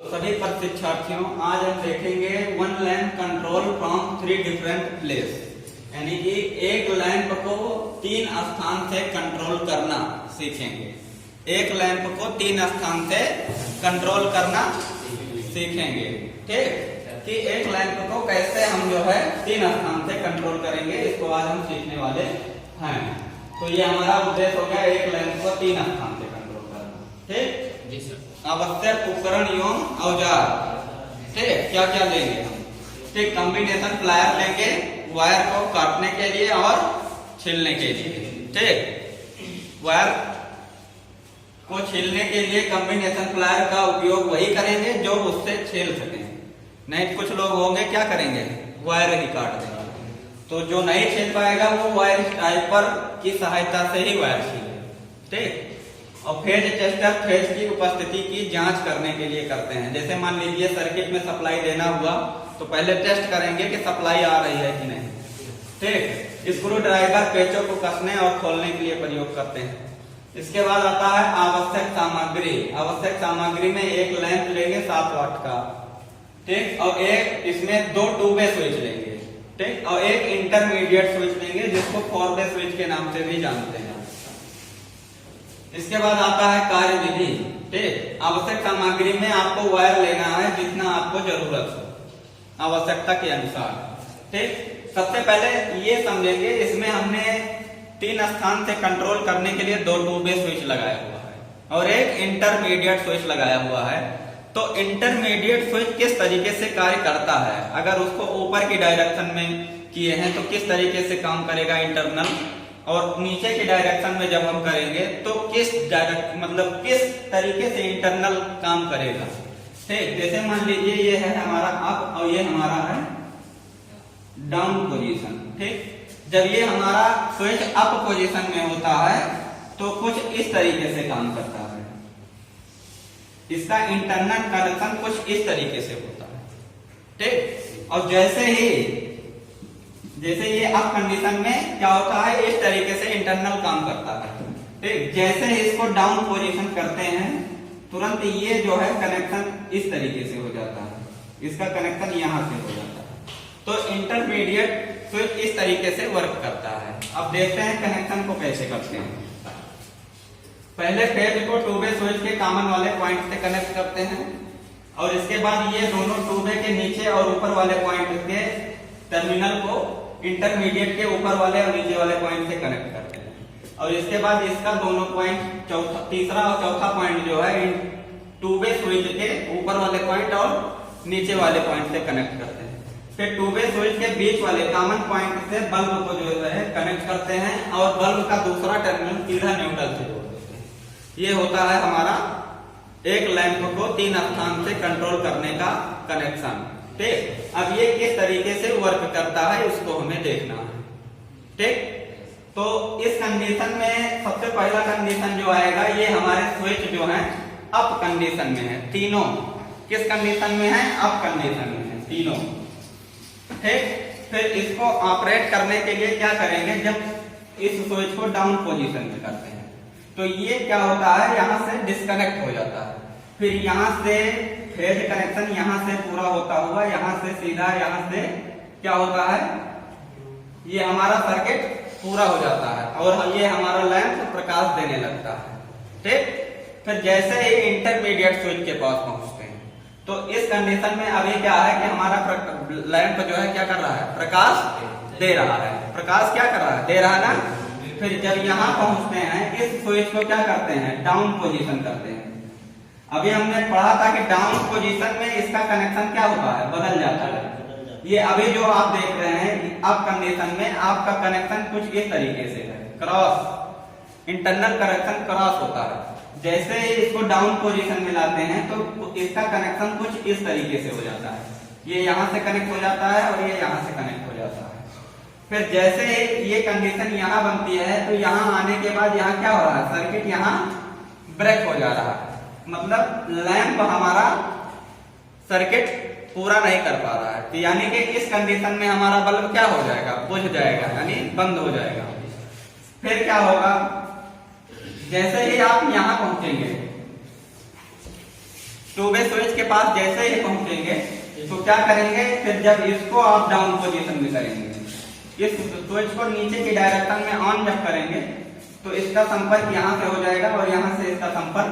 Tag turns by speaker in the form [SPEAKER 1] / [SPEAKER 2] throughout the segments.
[SPEAKER 1] सभी प्रशिक्षार्थियों, आज हम देखेंगे one lamp control from 3 different place, यानी कि एक लैंप को 3 स्थान से कंट्रोल करना सीखेंगे। एक लैंप को 3 स्थान से कंट्रोल करना सीखेंगे। ठीक, कि एक लैंप को कैसे हम जो है 3 स्थान से कंट्रोल करेंगे, इसको आज हम सीखने वाले हैं। तो ये हमारा उद्देश्य हो गया, एक लैंप को 3 स्थान से कंट्रोल करना। ठीक जी सर। आवश्यक उपकरण एवं औजार, ठीक, क्या क्या लेंगे हम? ठीक, कॉम्बिनेशन प्लायर लेंगे वायर को काटने के लिए और छीलने के लिए। ठीक, वायर को छीलने के लिए कॉम्बिनेशन प्लायर का उपयोग वही करेंगे जो उससे छील सके। नहीं कुछ लोग होंगे क्या करेंगे, वायर ही काट देंगे। तो जो नहीं छील पाएगा वो वायर स्ट्राइपर की सहायता से ही वायर छीले। ठीक, और फेज टेस्टर फेज की उपस्थिति की जांच करने के लिए करते हैं। जैसे मान लीजिए सर्किट में सप्लाई देना हुआ तो पहले टेस्ट करेंगे कि सप्लाई आ रही है कि नहीं। ठीक, स्क्रू ड्राइवर पेचों को कसने और खोलने के लिए प्रयोग करते हैं। इसके बाद आता है आवश्यक सामग्री। आवश्यक सामग्री में एक लैंप लेंगे 7 वाट का, ठीक, और एक इसमें 2 2-वे स्विच लेंगे, ठीक, और एक इंटरमीडिएट स्विच लेंगे जिसको 4-वे स्विच के नाम से भी जानते हैं। इसके बाद आता है कार्यविधि। ठीक, आवश्यक सामग्री में आपको वायर लेना है जितना आपको जरूरत हो आवश्यकता के अनुसार। ठीक, सबसे पहले ये समझेंगे, इसमें हमने 3 स्थान से कंट्रोल करने के लिए 2 2-वे स्विच लगाया हुआ है और एक इंटरमीडिएट स्विच लगाया हुआ है। तो इंटरमीडिएट स्विच किस तरीके से कार्य करता है, अगर उसको ऊपर की डायरेक्शन में किए हैं तो किस तरीके से काम करेगा इंटरनल, और नीचे की डायरेक्शन में जब हम करेंगे तो किस तरीके से इंटरनल काम करेगा। ठीक, जैसे मान लीजिए ये है हमारा अप और ये हमारा है डाउन पोजीशन। ठीक, जब ये हमारा स्विच अप पोजीशन में होता है तो कुछ इस तरीके से काम करता है, इसका इंटरनल कनेक्शन कुछ इस तरीके से होता है। ठीक, और जैसे ये अप कंडीशन में क्या होता है, इस तरीके से इंटरनल काम करता है। ठीक, जैसे ही इसको डाउन पोजीशन करते हैं तुरंत ये जो है कनेक्शन इस तरीके से हो जाता है, इसका कनेक्शन यहां से हो जाता है। तो इंटरमीडिएट स्विच इस तरीके से वर्क करता है। अब देखते हैं कनेक्शन को कैसे करते हैं। पहले फेज को 2-वे स्विच के कॉमन वाले पॉइंट से कनेक्ट करते हैं और इसके बाद ये दोनों 2-वे के नीचे और ऊपर वाले पॉइंट के टर्मिनल को इंटरमीडिएट के ऊपर वाले और नीचे वाले पॉइंट से कनेक्ट करते हैं और इसके बाद इसका दोनों पॉइंट तीसरा और चौथा पॉइंट जो है 2-वे स्विच के ऊपर वाले पॉइंट और नीचे वाले पॉइंट से कनेक्ट करते हैं। फिर 2-वे स्विच के बीच वाले कॉमन पॉइंट से बल्ब को जो है कनेक्ट करते हैं और बल्ब का दूसरा टर्मिनल सीधा न्यूट्रल से जोड़ देते हैं। ये होता है हमारा एक लैंप को 3 स्थान से कंट्रोल करने का कनेक्शन। ठीक, अब ये किस तरीके से वर्क करता है उसको हमें देखना है। ठीक, तो इस कंडीशन में सबसे पहला कंडीशन जो आएगा, ये हमारे स्विच जो है अप कंडीशन में है। तीनों किस कंडीशन में है, अप कंडीशन में है तीनों। ठीक, फिर इसको ऑपरेट करने के लिए क्या करेंगे, जब इस स्विच को डाउन पोजीशन में करते हैं तो ये क्या होता है, यहां से डिस्कनेक्ट हो जाता है। फिर यहां से फेज कनेक्शन यहां से पूरा होता हुआ यहां से सीधा यहां से क्या होता है, ये हमारा सर्किट पूरा हो जाता है और ये हमारा लैंप प्रकाश देने लगता है। ठीक, फिर जैसे ही इंटरमीडिएट स्विच के पास पहुंचते हैं तो इस कंडीशन में अभी क्या है कि हमारा लैंप जो है क्या कर रहा है, प्रकाश दे रहा है। प्रकाश क्या कर रहा है, दे रहा है ना। फिर जब यहाँ पहुंचते हैं इस स्विच को क्या करते हैं, डाउन पोजीशन करते हैं। अभी हमने पढ़ा था कि डाउन पोजीशन में इसका कनेक्शन क्या होता है, बदल जाता है। ये अभी जो आप देख रहे हैं अप कंडीशन में आपका कनेक्शन कुछ इस तरीके से है, क्रॉस इंटरनल कनेक्शन क्रॉस होता है। जैसे ही इसको डाउन पोजीशन में लाते हैं तो इसका कनेक्शन कुछ इस तरीके से हो जाता है, ये यहाँ से कनेक्ट हो जाता है और ये यहाँ से कनेक्ट हो जाता है। फिर जैसे ही ये कंडीशन यहाँ बनती है तो यहाँ आने के बाद यहाँ क्या हो रहा है, सर्किट यहाँ ब्रेक हो जा रहा है, मतलब लैंप हमारा सर्किट पूरा नहीं कर पा रहा है। तो यानी कि इस कंडीशन में हमारा बल्ब क्या हो जाएगा, बुझ जाएगा, यानी बंद हो जाएगा। फिर क्या होगा, जैसे ही आप यहां पहुंचेंगे टू वे स्विच के पास जैसे ही पहुंचेंगे तो क्या करेंगे, फिर जब इसको आप डाउन पोजीशन में करेंगे, इस स्विच को नीचे की डायरेक्शन में ऑन जब करेंगे तो इसका संपर्क यहाँ से हो जाएगा और यहाँ से इसका संपर्क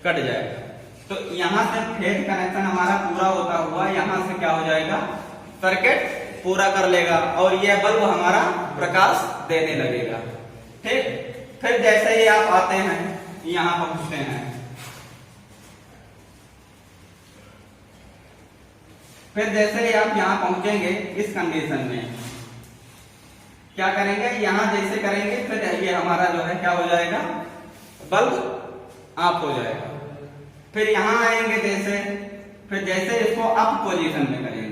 [SPEAKER 1] कट जाएगा। तो यहाँ से फेज कनेक्शन हमारा पूरा होता हुआ यहाँ से क्या हो जाएगा, सर्किट पूरा कर लेगा और यह बल्ब हमारा प्रकाश देने लगेगा। ठीक, फिर जैसे ही आप आते हैं यहाँ पहुंचते हैं, फिर जैसे ही आप यहाँ पहुंचेंगे इस कंडीशन में क्या करेंगे, यहाँ जैसे करेंगे फिर ये हमारा जो है क्या हो जाएगा, बल्ब ऑफ हो जाएगा। फिर यहाँ आएंगे जैसे, फिर जैसे इसको अप पोजीशन में करेंगे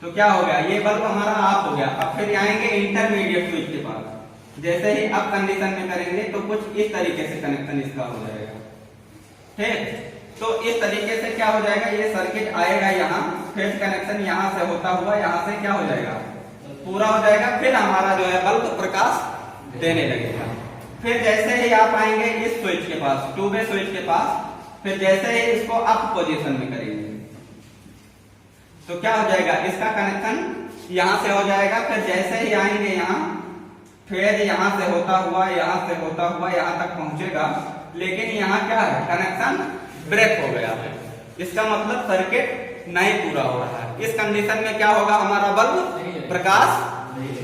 [SPEAKER 1] तो क्या हो गया, ये बल्ब हमारा ऑफ हो गया। अब फिर आएंगे इंटरमीडिएट स्विच के पास, जैसे ही अप कंडीशन में करेंगे तो कुछ इस तरीके से कनेक्शन इसका हो जाएगा। ठीक, तो इस तरीके से क्या हो जाएगा, ये सर्किट आएगा यहाँ, फेज कनेक्शन यहाँ से होता हुआ यहाँ से क्या हो जाएगा, पूरा हो जाएगा। फिर हमारा जो है बल्ब प्रकाश देने लगेगा। फिर जैसे ही आप आएंगे इस स्विच के पास, टू वे स्विच के पास, फिर जैसे ही इसको अप पोजीशन में करेंगे तो क्या हो जाएगा, इसका कनेक्शन यहाँ से हो जाएगा। फिर जैसे ही आएंगे यहाँ, फेज यहाँ से होता हुआ यहाँ तक पहुंचेगा, लेकिन यहाँ क्या है, कनेक्शन ब्रेक हो गया है। इसका मतलब सर्किट नहीं पूरा हो रहा है। इस कंडीशन में क्या होगा, हमारा बल्ब प्रकाश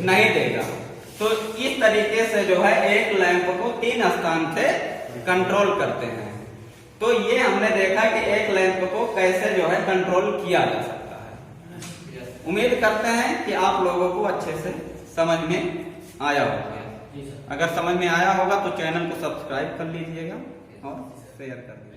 [SPEAKER 1] नहीं देगा। तो इस तरीके से जो है एक लैंप को 3 स्थान से कंट्रोल करते हैं। तो ये हमने देखा कि एक लैंप को कैसे जो है कंट्रोल किया जा सकता है। उम्मीद करते हैं कि आप लोगों को अच्छे से समझ में आया होगा। अगर समझ में आया होगा तो चैनल को सब्सक्राइब कर लीजिएगा और शेयर कर दीजिएगा।